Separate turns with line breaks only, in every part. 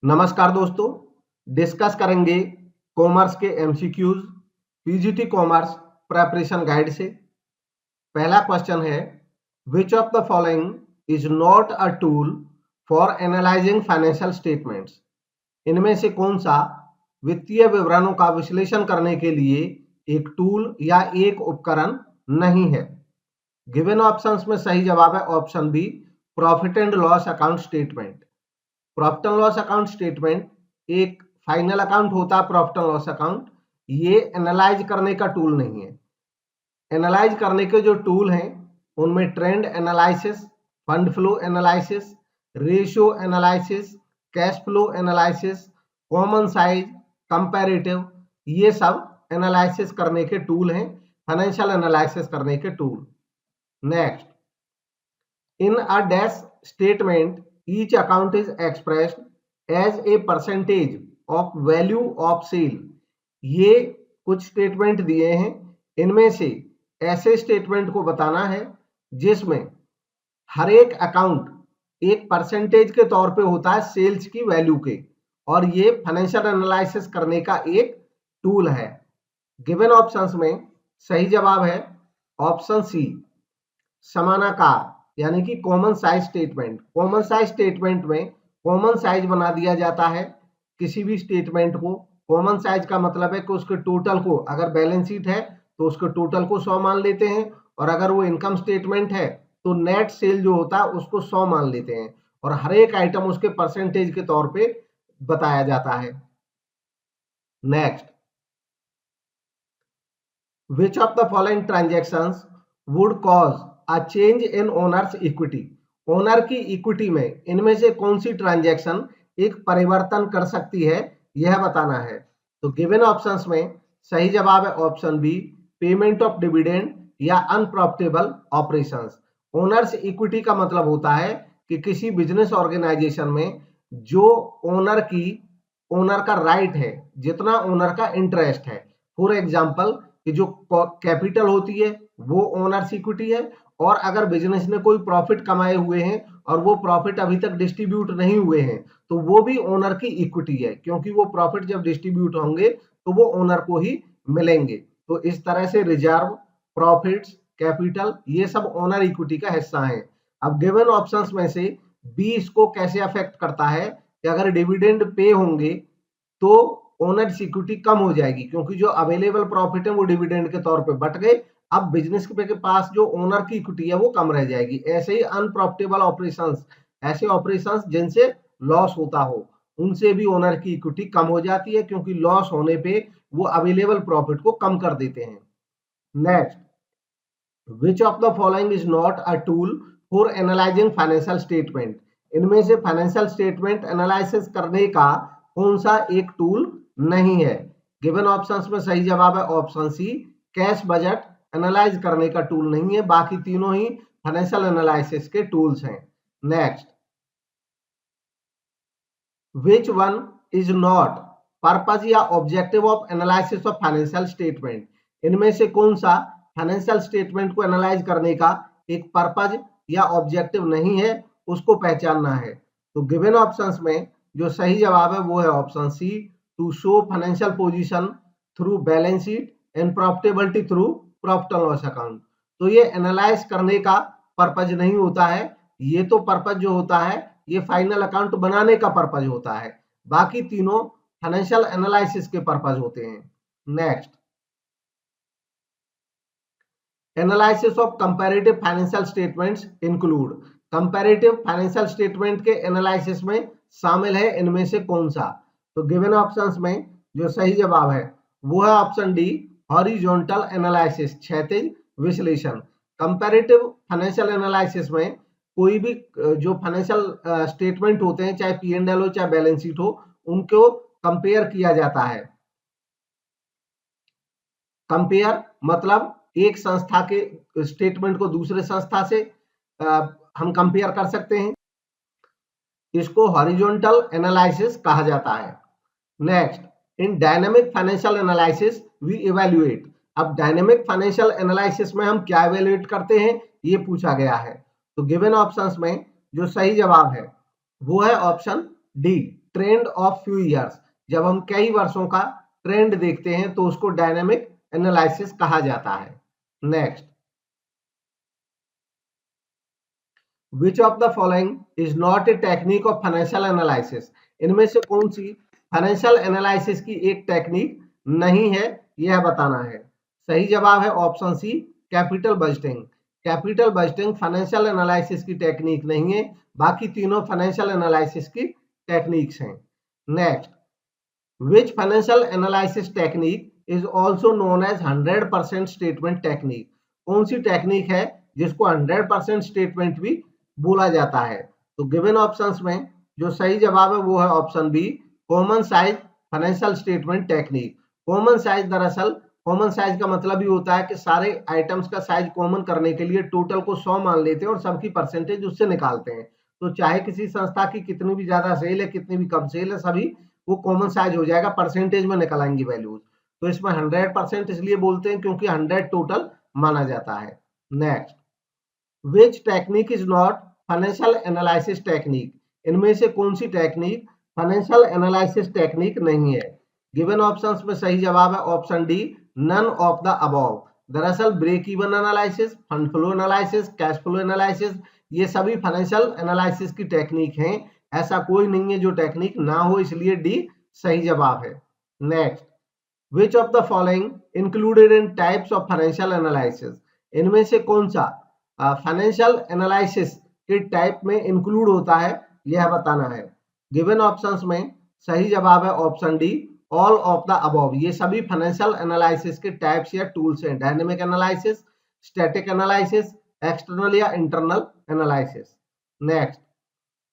नमस्कार दोस्तों, डिस्कस करेंगे कॉमर्स के MCQs PGT commerce preparation guide से। पहला क्वेश्चन है, which of the following is not a tool for analysing financial statements. इनमें से कौन सा वित्तीय विवरणों का विश्लेषण करने के लिए एक टूल या एक उपकरण नहीं है। गिवन ऑप्शंस में सही जवाब है option B, profit and loss account statement. Profit and loss account statement एक फाइनल अकाउंट होता है। प्रॉफिट एंड लॉस अकाउंट ये एनालाइज करने का टूल नहीं है। एनालाइज करने के जो टूल हैं उनमें trend analysis, fund flow analysis, ratio analysis, cash flow analysis, common size, comparative, ये सब एनालिसिस करने के टूल हैं, फाइनेंशियल एनालिसिस करने के tool. Next, in a dash statement each account is expressed as a percentage of value of sale। ये कुछ statement दिए हैं, इनमें से ऐसे स्टेटमेंट को बताना है जिसमें हर एक अकाउंट एक परसेंटेज के तौर पे होता है सेल्स की वैल्यू के, और ये फाइनेंशियल एनालिसिस करने का एक टूल है। गिवन ऑप्शंस में सही जवाब है ऑप्शन सी, समानाकार यानी कि common size statement. Common size statement में कॉमन साइज बना दिया जाता है किसी भी स्टेटमेंट को। कॉमन साइज का मतलब है कि उसके टोटल को, अगर बैलेंस शीट है तो उसके टोटल को 100 मान लेते हैं, और अगर वो इनकम स्टेटमेंट है तो नेट सेल जो होता है उसको 100 मान लेते हैं, और हर एक आइटम उसके परसेंटेज के तौर पे बताया जाता है। Next, which of the following transactions would cause a change in owners equity. Owner की इक्विटी में इनमें से कौन सी ट्रांजैक्शन एक परिवर्तन कर सकती है, यह बताना है। तो गिवन ऑप्शंस में सही जवाब है option B, payment of dividend या अनप्रॉफिटेबल ऑपरेशंस। ओनर्स इक्विटी का मतलब होता है कि किसी बिजनेस ऑर्गेनाइजेशन में जो ओनर का राइट है, जितना ओनर का इंटरेस्ट है। फॉर एग्जाम्पल कि जो कैपिटल होती है वो ओनर्स इक्विटी है, और अगर बिजनेस ने कोई प्रॉफिट कमाए हुए हैं और वो प्रॉफिट अभी तक डिस्ट्रीब्यूट नहीं हुए हैं तो वो भी ओनर की इक्विटी है, क्योंकि वो प्रॉफिट जब डिस्ट्रीब्यूट होंगे तो वो ओनर को ही मिलेंगे। तो इस तरह से रिजर्व, प्रॉफिट्स, कैपिटल, ये सब ओनर इक्विटी का हिस्सा है। अब गिवन ऑप्शंस में से बी इसको कैसे अफेक्ट करता है कि अगर डिविडेंड पे होंगे तो ओनर्स इक्विटी कम हो जाएगी, क्योंकि जो अवेलेबल प्रॉफिट है वो डिविडेंड के तौर पे बट गए। अब बिजनेस के पास जो ओनर की इक्विटी है वो कम रह जाएगी। ऐसे ही अनप्रॉफिटेबल ऑपरेशंस, ऐसे ऑपरेशंस जिनसे लॉस होता हो, उनसे भी ओनर की इक्विटी कम हो जाती है, क्योंकि लॉस होने पे वो अवेलेबल प्रॉफिट को कम कर देते हैं। Next, which of the following is not a tool for analysing financial statement. इनमें से फाइनेंशियल स्टेटमेंट एनालिसिस करने का कौन सा एक टूल नहीं है। गिवन ऑप्शंस में सही जवाब है option C, cash budget analyse करने का टूल नहीं है। बाकी तीनों ही फाइनेंशियल एनालिसिस के टूल्स हैं। Next, which one is not purpose या objective of analysis of financial statement. इनमें से कौन सा फाइनेंशियल स्टेटमेंट को एनालाइज करने का एक पर्पज या ऑब्जेक्टिव नहीं है, उसको पहचानना है। तो गिवन ऑप्शंस में जो सही जवाब है वो है option C, to show financial position through balance sheet and profitability through profit and loss account. तो ये एनालाइज करने का पर्पज नहीं होता है, ये तो पर्पज जो होता है ये फाइनल अकाउंट बनाने का पर्पज होता है। बाकी तीनों फाइनेंशियल एनालिसिस के पर्पज होते हैं। Next, analysis of comparative financial statements include. Comparative financial statement के एनालिसिस में शामिल है इनमें से कौन सा। तो गिवन ऑप्शंस में जो सही जवाब है वो है ऑप्शन डी, हॉरिजॉन्टल एनालिसिस, क्षैतिज विश्लेषण। कंपैरेटिव फाइनेंशियल एनालिसिस में कोई भी जो फाइनेंशियल स्टेटमेंट होते हैं, चाहे P&L हो चाहे बैलेंस शीट हो, उनको कंपेयर किया जाता है। कंपेयर मतलब एक संस्था के स्टेटमेंट को दूसरे संस्था से हम कंपेयर कर सकते हैं, इसको हॉरिजॉन्टल एनालिसिस कहा जाता है। Next, in dynamic financial analysis we evaluate. अब डायनेमिक फाइनेंशियल एनालिसिस में हम क्या इवैल्यूएट करते हैं ये पूछा गया है। तो गिवन ऑप्शंस में जो सही जवाब है वो है option D, trend of few years, जब हम कई वर्षों का ट्रेंड देखते हैं तो उसको डायनेमिक एनालिसिस कहा जाता है। Next, which of the following is not a technique of financial analysis, इनमें से कौन सी फाइनेंशियल एनालिसिस की एक टेक्निक नहीं है, यह बताना है। सही जवाब है option C, capital budgeting. Capital budgeting financial analysis की टेक्निक नहीं है, बाकी तीनों फाइनेंशियल एनालिसिस की टेक्निक्स हैं। Next, which financial analysis technique is also known as 100% statement technique, कौन सी टेक्निक है जिसको 100% स्टेटमेंट भी बोला जाता है? तो गिवन ऑप्शंस में जो सही जवाब है वो है option B, common size financial statement technique. Common size, दरअसल कॉमन साइज का मतलब ही होता है कि सारे आइटम्स का साइज कॉमन करने के लिए टोटल को 100 मान लेते हैं और सबकी परसेंटेज उससे निकालते हैं। तो चाहे किसी संस्था की कितनी भी ज्यादा सेल है, कितनी भी कम सेल है, सभी वो कॉमन साइज हो जाएगा, परसेंटेज में निकल आएंगी वैल्यूज। तो इसमें 100% इसलिए बोलते हैं क्योंकि 100 टोटल माना जाता है। Next, which technique is not financial analysis technique, इनमें से कौन सी टेक्निक फाइनेंशियल एनालिसिस टेक्निक नहीं है? गिवन ऑप्शंस में सही जवाब है option D, none of the above. दरअसल break even analysis, fund flow analysis, cash flow analysis, ये सभी फाइनेंशियल एनालिसिस की टेक्निक हैं। ऐसा कोई नहीं है जो टेक्निक ना हो, इसलिए डी सही जवाब है। Next, which of the following included in types of financial analysis, इनमें से कौन सा फाइनेंशियल एनालिसिस के टाइप में इंक्लूड होता है, यह बताना है। गिवन ऑप्शंस में सही जवाब है option D, all of the above. ये सभी फाइनेंशियल एनालिसिस के टाइप्स या टूल्स हैं, dynamic analysis, static analysis, external या internal analysis. Next,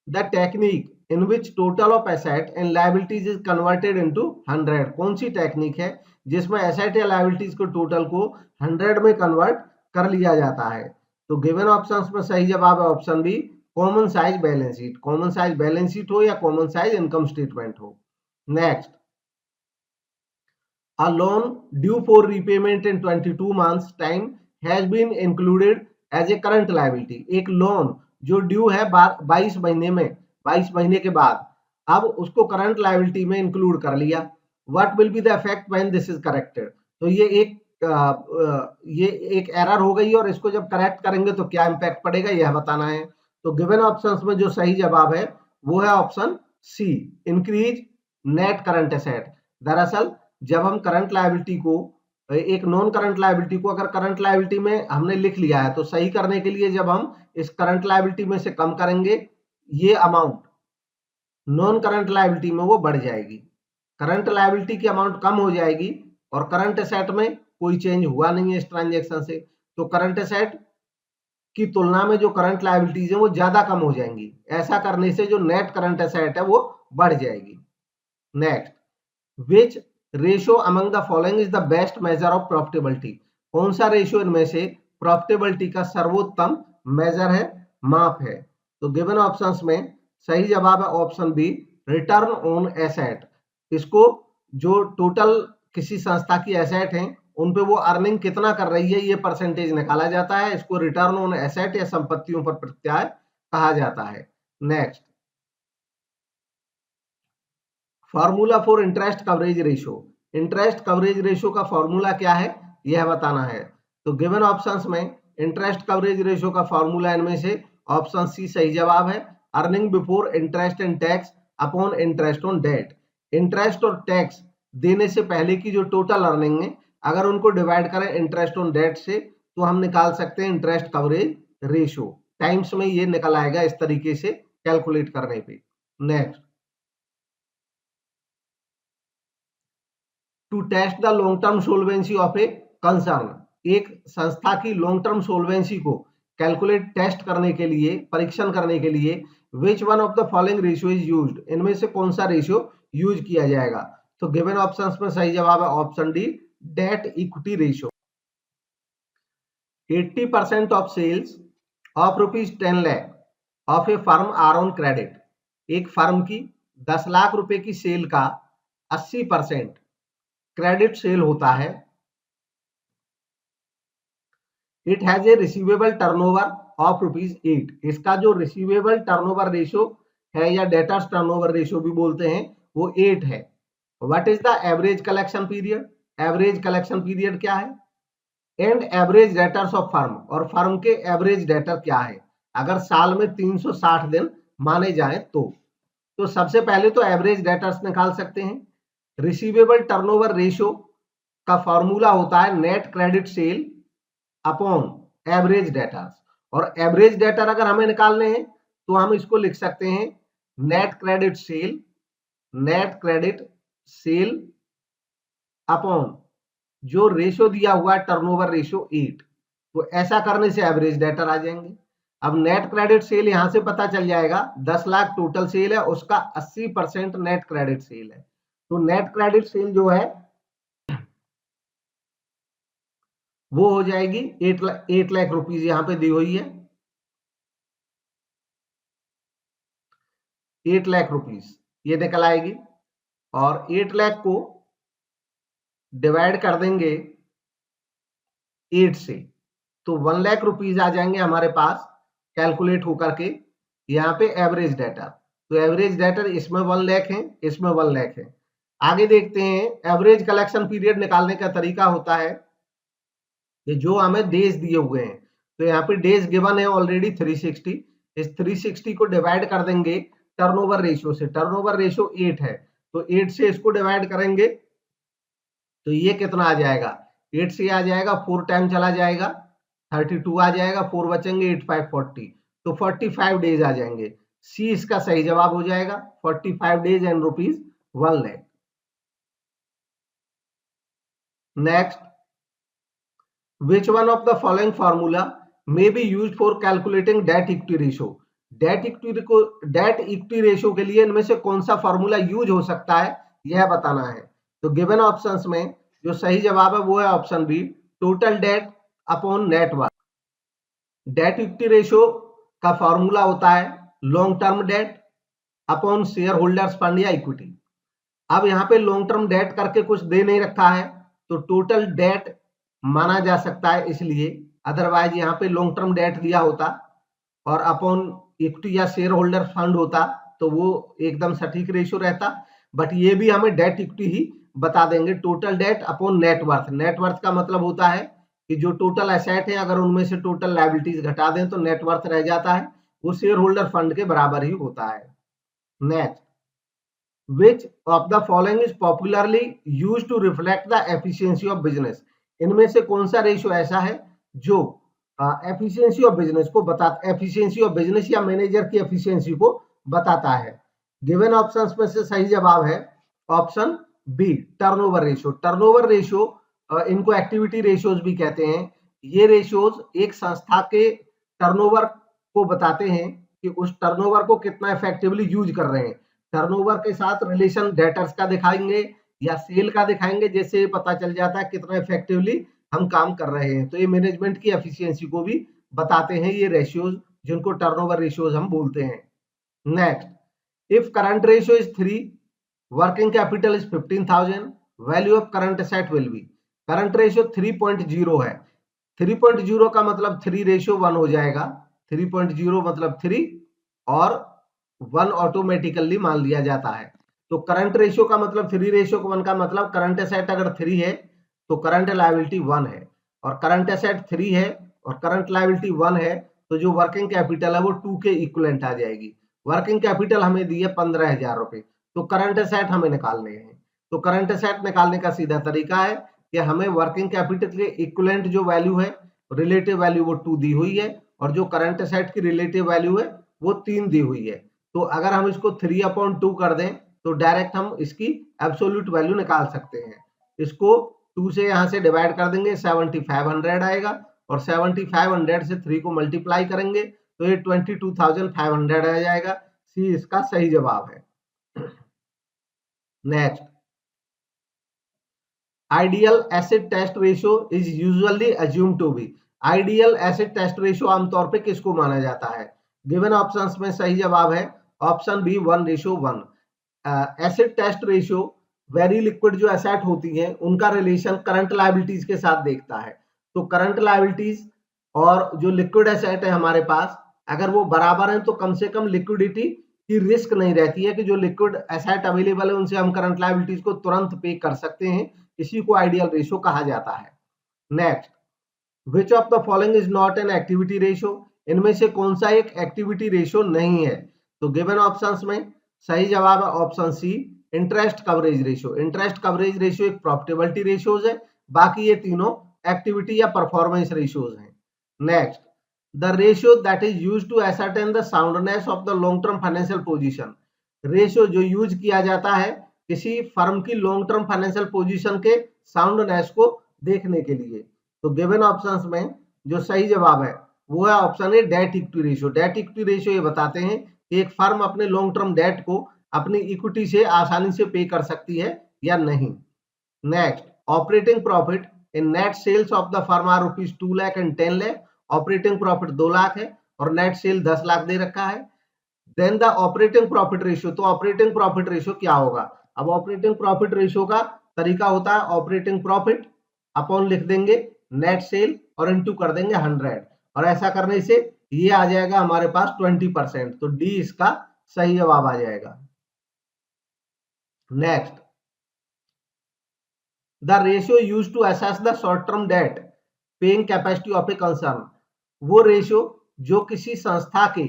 the technique in which total of asset and liabilities is converted into 100, कौन सी टेक्निक है जिसमें एसेट या लायबिलिटीज को टोटल को 100 में कन्वर्ट कर लिया जाता है? तो गिवन ऑप्शंस में सही जवाब है option B, common size balance sheet. Common size balance sheet हो या कॉमन साइज इनकम स्टेटमेंट हो। Next, a loan due for repayment in 22 months time has been included as a current liability, एक loan जो due है 22 महीने में, 22 महीने के बाद, अब उसको करंट लायबिलिटी में इंक्लूड कर लिया। What will be the effect when this is corrected, तो ये एक एरर हो गई और इसको जब करेक्ट करेंगे तो क्या इंपैक्ट पड़ेगा यह बताना है। तो गिवन ऑप्शंस में जो सही जवाब है वो है option C, increase net current asset. दरअसल जब हम करंट लायबिलिटी को, एक नॉन करंट लायबिलिटी को अगर करंट लायबिलिटी में हमने लिख लिया है तो सही करने के लिए जब हम इस करंट लायबिलिटी में से कम करेंगे ये अमाउंट, नॉन करंट लायबिलिटी में वो बढ़ जाएगी। करंट लायबिलिटी की अमाउंट कम हो जाएगी और करंट एसेट में कोई चेंज हुआ नहीं है इस ट्रांजेक्शन से, तो करंट एसेट की तुलना में जो करंट लायबिलिटीज है वो ज्यादा कम हो जाएंगी। ऐसा करने से जो नेट करंट एसेट है वो बढ़ जाएगी। Next, which ratio among the following is the best measure of profitability, कौन सा रेशियो इनमें से प्रॉफिटेबिलिटी का सर्वोत्तम मेजर है, माप है? तो गिवन ऑप्शंस में सही जवाब है option B, return on asset. इसको जो टोटल किसी संस्था की एसेट है उन पे वो अर्निंग कितना कर रही है ये परसेंटेज निकाला जाता है, इसको रिटर्न ऑन एसेट या संपत्तियों पर प्रत्याय कहा जाता है। Next, formula for interest coverage ratio, interest coverage ratio का फॉर्मूला क्या है यह बताना है। तो गिवन ऑप्शंस में इंटरेस्ट कवरेज रेशियो का फॉर्मूला इनमें से ऑप्शन सी सही जवाब है, earning before interest and tax upon interest on debt. Interest और टैक्स देने से पहले की जो टोटल अर्निंग है अगर उनको डिवाइड करें इंटरेस्ट ऑन डेट से तो हम निकाल सकते हैं इंटरेस्ट कवरेज रेशियो। टाइम्स में ये निकल आएगा इस तरीके से कैलकुलेट करने पे। Next, to test the long term solvency of a concern, एक संस्था की लॉन्ग टर्म सोल्वेंसी को कैलकुलेट टेस्ट करने के लिए, परीक्षण करने के लिए which one of the following ratio is used, इनमें से कौन सा रेशियो यूज किया जाएगा? तो गिवन ऑप्शंस में सही जवाब है option D, debt equity ratio. 80% of sales of ₹10 lakh of a firm are on credit, एक फर्म की 10 लाख रुपए की सेल का 80% क्रेडिट सेल होता है। It has a receivable turnover of ₹8, इसका जो रिसीवेबल टर्नओवर रेशियो है या डेटर्स टर्नओवर रेशियो भी बोलते हैं, वो 8 है। What is the average collection period? Average collection period क्या है? And average debtors of firm, और फर्म के एवरेज डेटर क्या है अगर साल में 360 दिन माने जाए तो सबसे पहले तो एवरेज डेटर्स निकाल सकते हैं। रिसीवेबल टर्नओवर रेशियो का फॉर्मूला होता है net credit sale upon average debtors, और एवरेज डेटर अगर हमें निकालने हैं तो हम इसको लिख सकते हैं नेट क्रेडिट सेल अपॉन जो रेशियो दिया हुआ है टर्नओवर रेशियो 8, तो ऐसा करने से एवरेज डेटर आ जाएंगे। अब नेट क्रेडिट सेल यहां से पता चल जाएगा 10 लाख टोटल सेल है, उसका 80% नेट क्रेडिट सेल है, तो नेट क्रेडिट सेल जो है वो हो जाएगी 8 लाख रुपीज, यहां पे दी हुई है 8 लाख रुपीज ये निकल आएगी, और 8 लाख को डिवाइड कर देंगे 8 से तो 1 लाख रुपीज आ जाएंगे हमारे पास कैलकुलेट होकर के यहाँ पे एवरेज डेटर। तो एवरेज डेटर इसमें 1 लाख है, इसमें 1 लाख है। आगे देखते हैं एवरेज कलेक्शन पीरियड निकालने का तरीका होता है कि जो हमें डेज दिए हुए हैं, तो यहाँ पे डेज गिवन है ऑलरेडी 360, इस 360 को डिवाइड कर देंगे टर्नओवर रेशियो से। टर्नओवर रेशियो 8 है, तो 8 से इसको डिवाइड करेंगे तो ये कितना आ जाएगा, 8 से आ जाएगा 4 टाइम चला जाएगा 32 आ जाएगा, 4 बचेंगे 8 5 40, तो 45 डेज आ जाएंगे। सी इसका सही जवाब हो जाएगा 45 days and rupees 1 lakh. Next, which one of the following formula may be used for calculating debt equity ratio? Date equity ratio के लिए इनमें से कौन सा फॉर्मूला यूज हो सकता है यह बताना है। तो गिवन ऑप्शंस में जो सही जवाब है वो है option B, total debt upon net worth. Debt equity ratio का फॉर्मूला होता है long term debt upon share holders fund या इक्विटी। अब यहाँ पे लॉन्ग टर्म डेट करके कुछ दे नहीं रखा है तो टोटल डेट माना जा सकता है इसलिए, अदरवाइज यहाँ पे लॉन्ग टर्म डेट दिया होता और अपॉन इक्विटी या शेयर होल्डर फंड होता तो वो एकदम सटीक रेशियो रहता, बट ये भी हमें डेट इक्विटी ही बता देंगे। Total debt upon net worth, net worth का मतलब होता है कि जो टोटल एसेट है अगर उनमें से टोटल लायबिलिटीज घटा दें तो नेट वर्थ रह जाता है, वो शेयर होल्डर फंड के बराबर ही होता है। Next, which of the following is popularly used to reflect the efficiency of business? इनमें से कौन सा रेशियो ऐसा है जो एफिशिएंसी ऑफ बिजनेस को बताता, एफिशिएंसी ऑफ बिजनेस या मैनेजर की एफिशिएंसी को बताता है। गिवन ऑप्शंस में से सही जवाब है option B, turnover ratio. Turnover ratio, इनको एक्टिविटी रेशियोज भी कहते हैं। ये रेशियोज एक संस्था के टर्नओवर को बताते हैं कि उस टर्नओवर को कितना इफेक्टिवली यूज कर रहे हैं। टर्नओवर के साथ रिलेशन डेटर्स का दिखाएंगे या सेल का दिखाएंगे, जैसे पता चल जाता है कितना इफेक्टिवली हम काम कर रहे हैं। तो ये मैनेजमेंट की एफिशिएंसी को भी बताते हैं ये रेशियोज, जिनको टर्नओवर रेशियोज हम बोलते हैं। Next, if current ratio is 3, working capital is 15,000, value of current asset will be. Current ratio 3.0 है, 3.0 का मतलब 3:1 हो जाएगा। 3.0 मतलब 3 और 1 ऑटोमेटिकली मान लिया जाता है। तो करंट रेशियो का मतलब 3:1 का मतलब करंट एसेट अगर 3 है तो करंट लायबिलिटी 1 है, और करंट एसेट 3 है और करंट लायबिलिटी 1 है, तो जो वर्किंग कैपिटल है वो 2 के इक्विवेलेंट आ जाएगी। वर्किंग कैपिटल हमें दी है 15,000 रुपए, तो करंट एसेट हमें निकालने हैं। तो करंट एसेट निकालने का सीधा तरीका है कि हमें वर्किंग कैपिटल के इक्विवेलेंट जो वैल्यू है, रिलेटिव वैल्यू वो 2 दी हुई है, और जो करंट एसेट की रिलेटिव वैल्यू है वो 3 दी हुई है। तो अगर हम इसको 3/2 कर दें तो डायरेक्ट हम इसकी एब्सोल्यूट वैल्यू निकाल सकते हैं। इसको 2 से यहां से डिवाइड कर देंगे, 7500 आएगा, और 7500 से 3 को मल्टीप्लाई करेंगे तो ये 22,500 आ जाएगा। सी इसका सही जवाब है। Next, ideal acid test ratio is usually assume to be. Ideal acid test ratio आमतौर पे किसको माना जाता है? गिवन ऑप्शंस में सही जवाब है option B, 1:1। Acid test ratio very liquid जो एसेट होती है उनका रिलेशन करंट लायबिलिटीज के साथ देखता है। तो करंट लायबिलिटीज और जो लिक्विड एसेट है हमारे पास, अगर वो बराबर हैं तो कम से कम लिक्विडिटी की रिस्क नहीं रहती है कि जो लिक्विड एसेट अवेलेबल है उनसे हम करंट लायबिलिटीज को तुरंत पे कर सकते हैं, इसी को आइडियल रेशियो कहा जाता है। Next, which of the following is not an activity ratio, इनमें से कौन सा एक एक्टिविटी रेशियो नहीं है? तो गिवन ऑप्शंस में सही जवाब है option C, interest coverage ratio. Interest coverage ratio एक प्रॉफिटेबिलिटी रेशियोज है, बाकी ये तीनों एक्टिविटी या परफॉर्मेंस रेशियोज हैं। Next, the ratio that is used to ascertain the soundness of the long term financial position, ratio जो यूज किया जाता है किसी फर्म की लॉन्ग टर्म फाइनेंशियल पोजीशन के साउंडनेस को देखने के लिए। तो गिवन ऑप्शंस में जो सही जवाब है वो है option A, date equity ratio. Date equity ratio ये बताते हैं कि एक फर्म अपने लॉन्ग टर्म डेट को अपनी इक्विटी से आसानी से पे कर सकती है या नहीं। Next, operating profit in net sales of the firm are rupees 2 lakh and 10 lakh. Operating profit 2 lakh है और नेट सेल 10 लाख दे रखा है। Then the operating profit ratio, तो ऑपरेटिंग प्रॉफिट रेशियो क्या होगा? अब ऑपरेटिंग प्रॉफिट रेशियो का तरीका होता है ऑपरेटिंग प्रॉफिट अपॉन लिख देंगे नेट सेल और इनटू कर देंगे 100, और ऐसा करने से ये आ जाएगा हमारे पास 20%। तो डी इसका सही जवाब आ जाएगा। Next, the ratio used to assess the short term debt paying capacity of a concern, वो रेशियो जो किसी संस्था के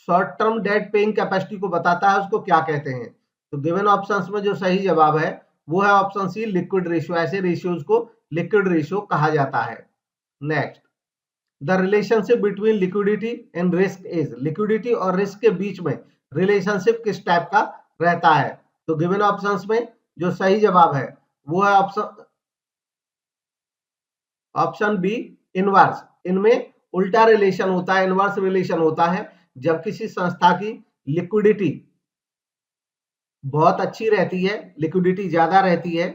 short term debt paying capacity को बताता है उसको क्या कहते हैं? तो गिवन ऑप्शंस में जो सही जवाब है वो है ऑप्शन सी, लिक्विड रेशियो। ऐसे रेशियोज को लिक्विड रेशियो कहा जाता है। Next, the relationship between liquidity and risk is, liquidity और रिस्क के बीच में रिलेशनशिप किस टाइप का रहता है? तो गिवन ऑप्शंस में जो सही जवाब है वो है ऑप्शन बी, इनवर्स। इनमें उल्टा रिलेशन होता है, इनवर्स रिलेशन होता है। जब किसी संस्था की लिक्विडिटी बहुत अच्छी रहती है, लिक्विडिटी ज्यादा रहती है,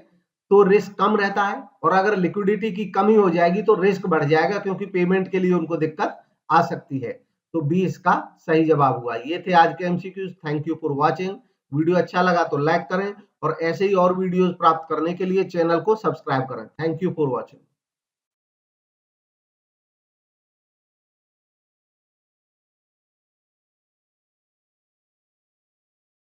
तो रिस्क कम रहता है, और अगर लिक्विडिटी की कमी हो जाएगी तो रिस्क बढ़ जाएगा क्योंकि पेमेंट के लिए उनको दिक्कत आ सकती है। तो बी इसका सही जवाब हुआ। ये थे आज के MCQs. Thank you for watching. Video अच्छा लगा तो लाइक करें और ऐसे ही और वीडियोस प्राप्त करने के लिए चैनल को सब्सक्राइब करें। Thank you for watching.